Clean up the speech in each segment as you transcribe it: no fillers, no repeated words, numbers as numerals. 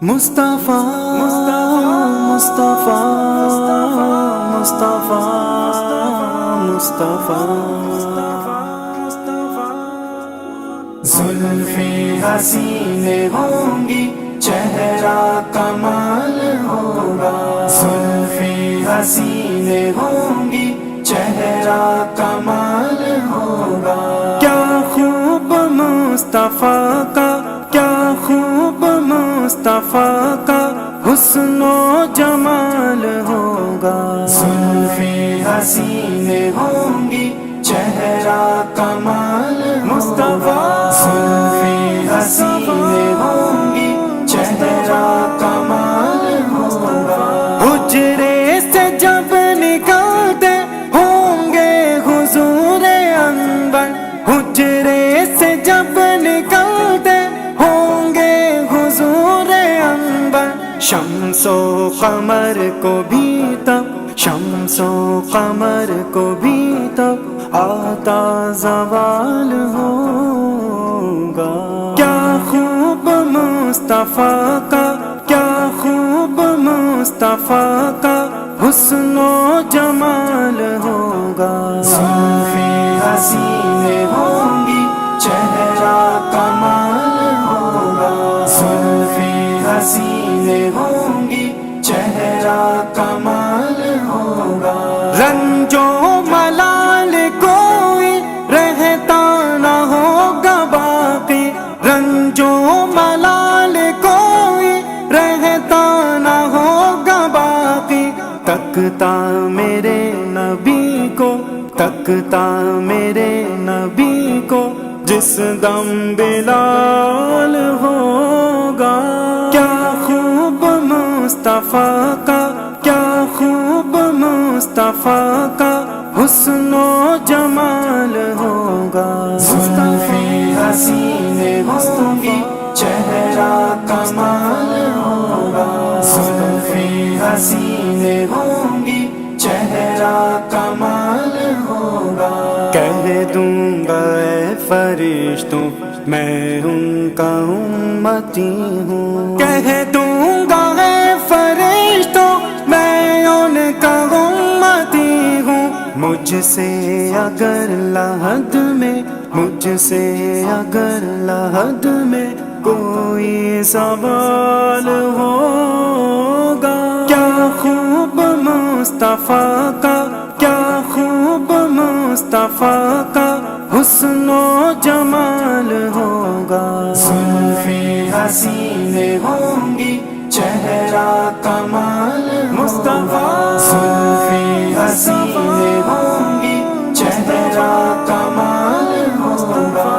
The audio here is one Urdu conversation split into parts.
مصطفیٰ مصطفیٰ مصطفیٰ مصطفیٰ زلفیں حسین ہوں گی چہرہ کمال ہوگا زلفیں حسین ہوں گی چہرہ کمال ہوگا کیا خوب مصطفیٰ کا کیا خوب مصطفیٰ کا حسن و جمال ہوگا زلفیں حسین ہوں گی چہرہ کمال مصطفیٰ زلفیں حسین ہوں گی چہرہ کمال ہوگا حجرے سے جب نکلتے ہوں گے حضور انور حجرے سے جب نکلتے ہوں گے حضور انور شمس و قمر کو بھی تب شمس و قمر کو بھی تب آتا زوال ہوگا کیا خوب مصطفیٰ کا کیا خوب مصطفیٰ کا حسن و جمال ہوگا زلفیں حسین ہوں گی چہرہ کمال ہوگا زلفیں حسین ہوں گی چہرہ کمال ہوگا رنج و ملال کوئی رہتا نہ ہوگا باقی رنج و ملال کوئی رہتا نہ ہوگا باقی تکتا میرے نبی کو تکتا میرے نبی کو جس دم بلال ہوگا کیا خوب مصطفیٰ کا کیا خوب مصطفیٰ کا حسن و جمال ہوگا زلفیں حسین ہوں گی چہرہ کمال ہوگا زلفیں حسین ہوں گی چہرہ کمال ہوگا کہہ دوں گا اے فرشتوں میں ان کا امتی ہوں کہہ دوں گا اے فرشتوں میں ان کا امتی ہوں مجھ سے اگر لحد میں مجھ سے اگر لحد میں کوئی سوال ہوگا کیا خوب مصطفیٰ کا کیا خوب مصطفیٰ کا حسن و جمال ہوگا زلفیں حسین ہوں گی چہرہ کمال مصطفیٰ زلفیں حسین ہوں گی چہرہ کمال ہوگا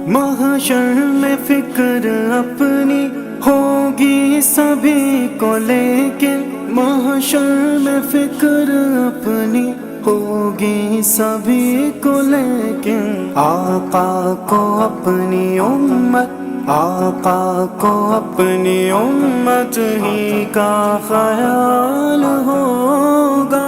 محشر میں فکر اپنی ہوگی سبھی کو لیکن محشر میں فکر اپنی ہوگی سبھی کو لیکن آقا کو اپنی امت آقا کو اپنی امت ہی کا خیال ہوگا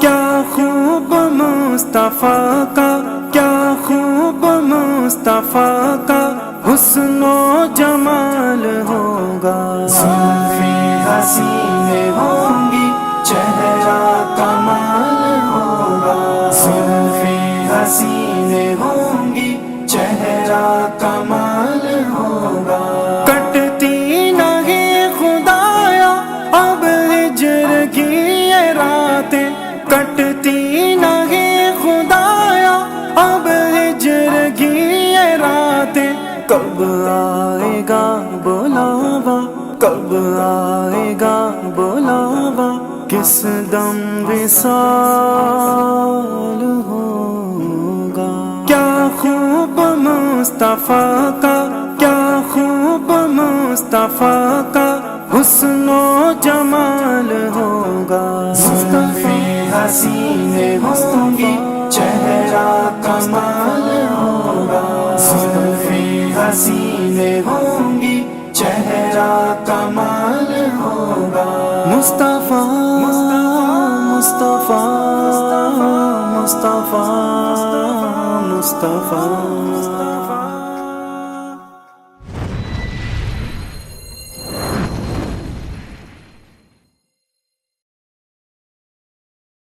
کیا خوب مصطفیٰ کا کیا خوب مصطفیٰ کا حسن و جمال ہوگا زلفیں حسین ہوں گی چہرہ کمال ہوگا زلفیں حسین ہوں گی چہرہ کمال ہوگا کٹتی نہیں خدایا اب ہجر کی یہ راتیں کٹتی نہیں خدایا اب ہجر کی یہ راتیں کب آئے گا بلاوا کب آئے گا بلاوا کس دم وصال ہوگا کیا خوب مصطفیٰ کا کیا خوب مصطفیٰ کا حسن و جمال ہوگا زلفیں حسین ہوں گی چہرہ کمال ہوگا زلفیں حسین ہوں گی چہرہ کمال ہوگا مصطفیٰ مصطفیٰ مصطفیٰ مصطفیٰ